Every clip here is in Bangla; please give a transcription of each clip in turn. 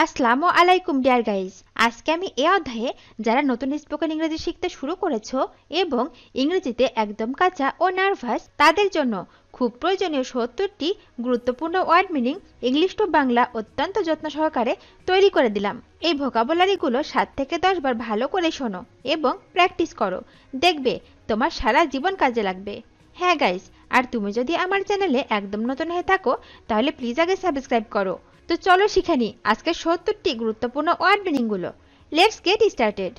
আসসালামু আলাইকুম ডিয়ার গাইজ। আজকে আমি এই অধ্যায়ে যারা নতুন স্পোকেন ইংরেজি শিখতে শুরু করেছো এবং ইংরেজিতে একদম কাঁচা ও নার্ভাস তাদের জন্য খুব প্রয়োজনীয় ৭০টি গুরুত্বপূর্ণ word meaning English to Bangla অত্যন্ত যত্ন সহকারে তৈরি করে দিলাম। এই ভোকাবুলারিগুলো ৭ থেকে ১০ বার ভালো করে শোনো এবং প্র্যাকটিস করো, দেখবে তোমার সারা জীবন কাজে লাগবে। হ্যাঁ গাইজ, আর তুমি যদি আমার চ্যানেলে একদম নতুন হয়ে থাকো তাহলে প্লিজ আগে সাবস্ক্রাইব করো। তো চলো শিখে নিই আজকে ৭০টি গুরুত্বপূর্ণ ওয়ার্ড মিনিংগুলো। Let's get started.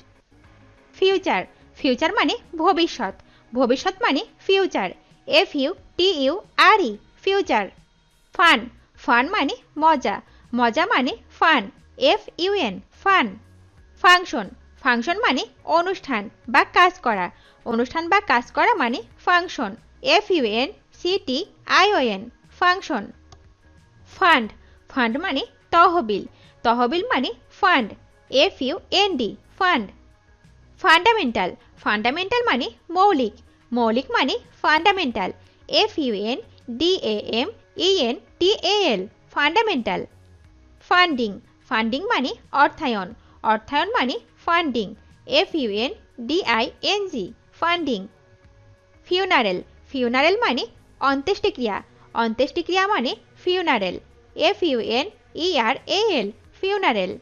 Future. Future মানে ভবিষ্যৎ। ভবিষ্যৎ মানে future. FUTURE future. Fun. Fun মানে মজা। মজা মানে fun. FUN fun. Function. Function মানে অনুষ্ঠান বা কাজ করা। অনুষ্ঠান বা কাজ করা মানে function. FUNCTION function. Fund. Fund মানে তহবিল। তহবিল মানে fund. FUND fund. Fundamental. Fundamental মানে মৌলিক। মৌলিক মানে fundamental. FUNDAMENTAL fundamental. Funding. Funding মানে অর্থায়ন। অর্থায়ন মানে funding. FUNDING funding. Funeral. Funeral মানে অন্ত্যেষ্টিক্রিয়া। অন্ত্যেষ্টিক্রিয়া মানে funeral. FUNERAL funeral.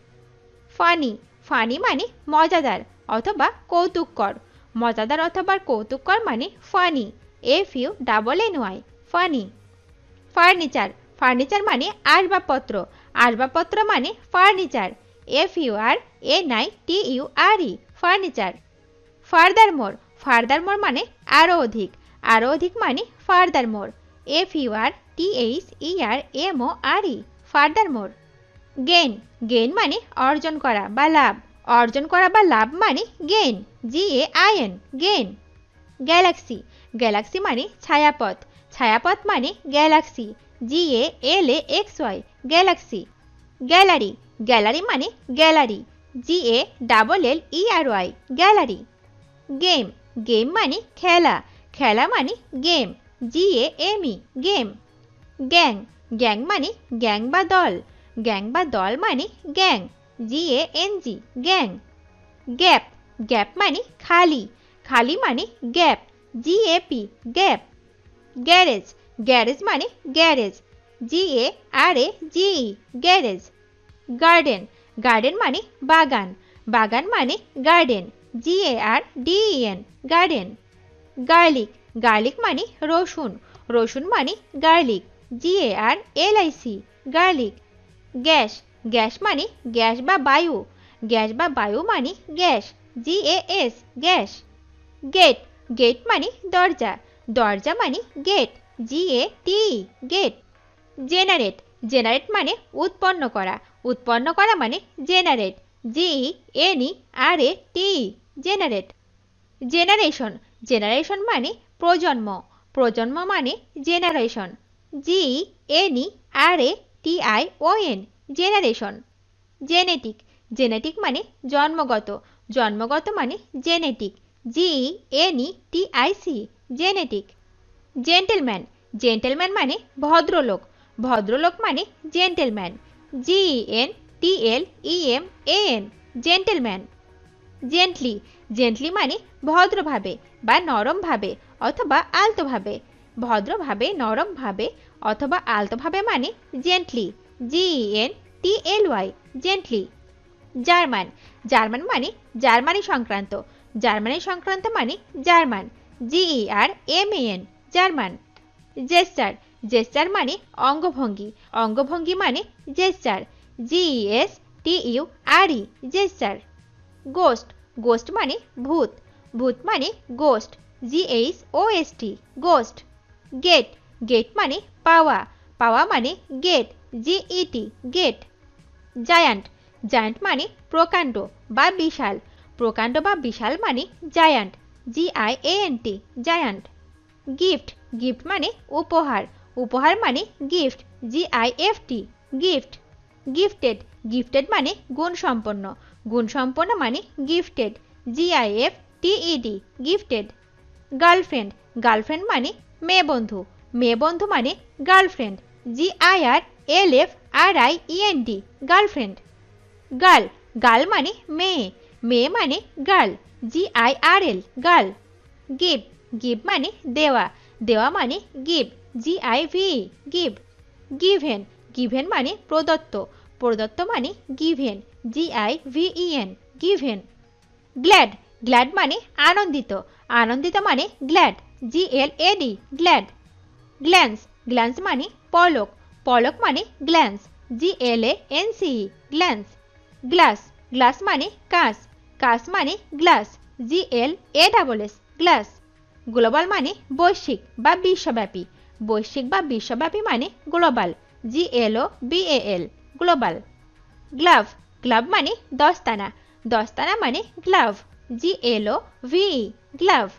Funny. Funny মানে মজাদার অথবা কৌতুককর। মজাদার অথবা কৌতুককর মানে funny. FUNNY funny. Furniture. Furniture মানে আসবাবপত্র। আসবাবপত্র মানে ফার্নিচার। FURNITURE furniture. ফার্দারমোর। ফার্দারমোর মানে আরও অধিক। আরও অধিক মানে ফার্দারমোর। FURTHERMORE ফার্দারমোর। গেইন। গেইন মানে অর্জন করা বা লাভ। অর্জন করা বা লাভ মানে gain. GAIN gain. Galaxy. Galaxy মানে ছায়াপথ। ছায়াপথ মানে Galaxy. GALAXY Galaxy. Gallery. Gallery মানে gallery. GALLERY gallery. Game. Game মানে খেলা। খেলা মানে game. GAME game. Gang. Gang মানে গ্যাং বা দল। গ্যাং বা দল মানে gang. GANG gang. Gap. Gap মানে খালি। খালি মানে gap. GAP gap. Garage. Garage মানে garage. GARAGE garage. Garden. Garden মানে বাগান। বাগান মানে garden. GARDEN garden. Garlic. Garlic মানে রসুন। রসুন মানে garlic. GARLIC garlic. Gas. Gas মানে গ্যাস বা বায়ু। গ্যাস বা বায়ু মানে gas. GAS gas. Gate. Gate মানে দরজা। দরজা মানে gate. GATE gate. Generate. Generate মানে উৎপন্ন করা। উৎপন্ন করা মানে generate. GENERATE generate. Generation. Generation মানে প্রজন্ম। প্রজন্ম মানে generation. GENERATION generation. Genetic. Genetic মানে জন্মগত। জন্মগত মানে genetic. GENETIC genetic. Gentleman. Gentleman মানে ভদ্রলোক। ভদ্রলোক মানে gentleman. GENTLEMAN gentleman. Gently. Gently মানে ভদ্রভাবে বা নরমভাবে অথবা আলতোভাবে। ভদ্রভাবে নরমভাবে অথবা আলতোভাবে মানে gently. GENTLY gently. German. German মানে জার্মানি সংক্রান্ত। জার্মানি সংক্রান্ত মানে German. GERMAN German. Gesture. Gesture মানে অঙ্গভঙ্গি। অঙ্গভঙ্গি মানে gesture. GESTURE gesture. Ghost. Ghost মানে ভূত। ভূত মানে ghost. GHOST ghost. Get. Gate মানে পাওয়া। পাওয়া মানে get. GET get. Giant. Giant মানে প্রকাণ্ড বা বিশাল। প্রকাণ্ড বা বিশাল মানে giant. GIANT giant. Gift. Gift মানে উপহার। উপহার মানে gift. GIFT gift. Gifted. Gifted মানে গুণসম্পন্ন। গুণসম্পন্ন মানে gifted. GIFTED gifted. Girlfriend. Girlfriend মানে মেয়ে বন্ধু। মেয়ে বন্ধু মানে girlfriend. GIRLFRIEND girlfriend. Girl girl মানে মেয়ে, মেয়ে মানে girl, GIRL girl. Give give মানে দেওয়া, দেওয়া মানে give, GIVE give. Given given মানে প্রদত্ত, প্রদত্ত মানে given, GIVEN given. Glad glad মানে আনন্দিত, আনন্দিত মানে glad, GLAD glad. Glance glance মানে পলক, পলক মানে glance, GLANCE glance. Glass glass মানে কাঁচ, কাঁচ মানে গ্লাস, GLASS গ্লাস। গ্লোবাল মানে বৈশ্বিক বা বিশ্বব্যাপী, বৈশ্বিক বা বিশ্বব্যাপী মানে global, GLOBAL global. Glove glove মানে দস্তানা, দস্তানা মানে গ্লাভ, GLOVE গ্লাভ।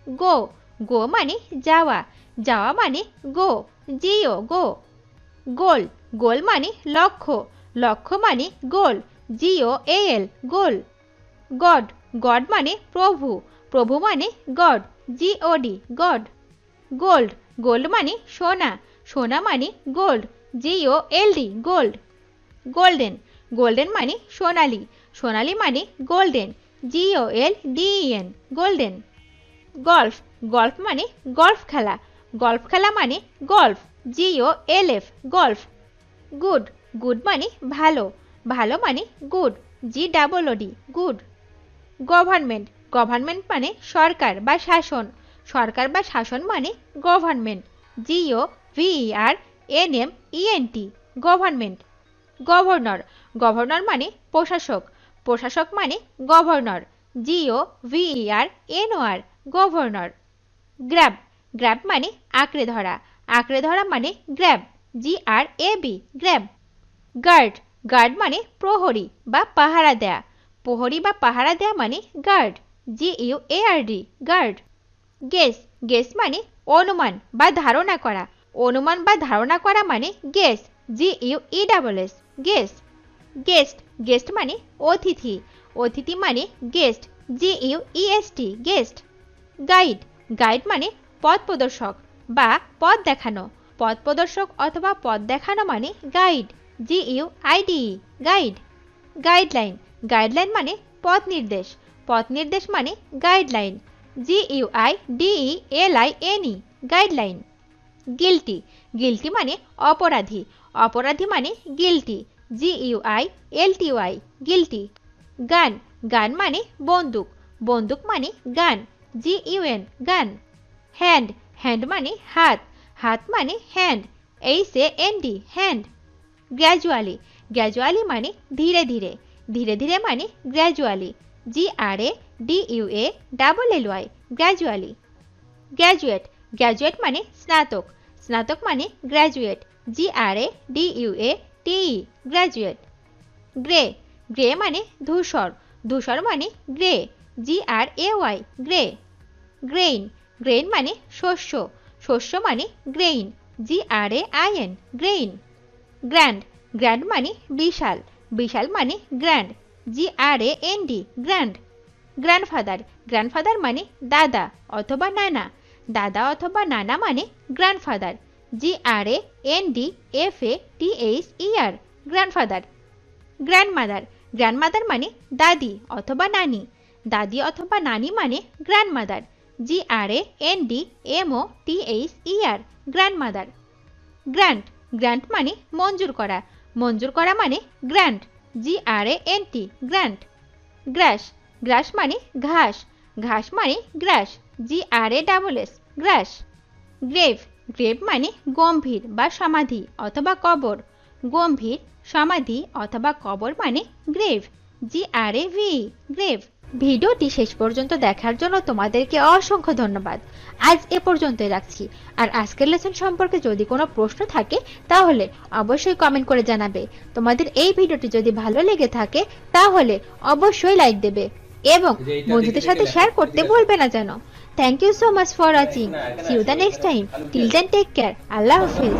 গো গো মানে যাওয়া, যাওয়া মানে গো, GO গোল গোল মানে লক্ষ্য, লক্ষ্য মানে গোল, GOAL গোল। গড গড মানে প্রভু, প্রভু মানে god, GOD god. Gold gold মানে সোনা, সোনা মানে gold, GOLD gold. Golden golden মানে সোনালি, সোনালি মানে golden, GOLDEN golden. Golf golf মানে গল্ফ খেলা, গল্ফ খেলা মানে golf, GOLF golf. Good good মানে ভালো, ভালো মানে good, GOOD good. Government government মানে সরকার বা শাসন, সরকার বা শাসন মানে government, GOVERNMENT government. Governor governor মানে প্রশাসক, প্রশাসক মানে governor, GOVERNOR governor. Grab grab মানে আঁকড়ে ধরা, আঁকড়ে ধরা মানে grab, GRAB grab. Guard guard মানে প্রহরী বা পাহারা দেয়া, প্রহরী বা পাহারা দেয়া মানে guard, GUARD guard. Guess guess মানে অনুমান বা ধারণা করা, অনুমান বা ধারণা করা মানে guess, GUESS guess. Guest guest মানে অতিথি, অতিথি মানে guest, GUEST guest. Guide guide মানে পথ প্রদর্শক বা পথ দেখানো, পথ প্রদর্শক অথবা পথ দেখানো মানে guide, GUIDE guide. Guideline guideline মানে পথ নির্দেশ, পথ নির্দেশ মানে guideline, GUIDELINE guideline. Guilty guilty মানে অপরাধী, অপরাধী মানে গিল্টি, GUILTY গিল্টি। গান গান মানে বন্দুক, বন্দুক মানে গান, GUN গান। হ্যান্ড হ্যান্ড মানে হাত, হাত মানে hand, HAND hand. Gradually gradually মানে ধীরে ধীরে, ধীরে ধীরে মানে gradually, GRADUALLY gradually. Graduate graduate মানে স্নাতক, স্নাতক মানে graduate, GRADUATE graduate. Grey grey মানে ধূসর, ধূসর মানে grey, GRAY grey. Grain grain মানে শস্য, শস্য মানে grain, GRAIN grain. Grand grand মানে বিশাল, বিশাল মানে grand, GRAND grand. Grandfather grandfather মানে দাদা অথবা নানা, দাদা অথবা নানা মানে grandfather, GRANDFATHER grandfather. Grandmother grandmother মানে দাদি অথবা নানি, দাদি অথবা নানি মানে grandmother, GRANDMOTHER grandmother. Grant grant মানে মঞ্জুর করা, মঞ্জুর করা মানে গ্র্যান্ট, GRANT গ্র্যান্ট। গ্রাস গ্রাস মানে ঘাস, ঘাস মানে গ্রাস, GRASS গ্রাস। গ্রেভ গ্রেভ মানে গম্ভীর বা সমাধি অথবা কবর, গম্ভীর সমাধি অথবা কবর মানে গ্রেভ, GRAVE গ্রেভ। ভিডিওটি শেষ পর্যন্ত দেখার জন্য তোমাদেরকে অসংখ্য ধন্যবাদ। আজ এ পর্যন্তই রাখছি। আর আজকের লেসন সম্পর্কে যদি কোনো প্রশ্ন থাকে তাহলে অবশ্যই কমেন্ট করে জানাবে। তোমাদের এই ভিডিওটি যদি ভালো লেগে থাকে তাহলে অবশ্যই লাইক দেবে এবং বন্ধুদের সাথে শেয়ার করতে ভুলবে না যেন। Thank you so much for watching. See you the next time. Till then take care. আল্লাহ হাফেজ।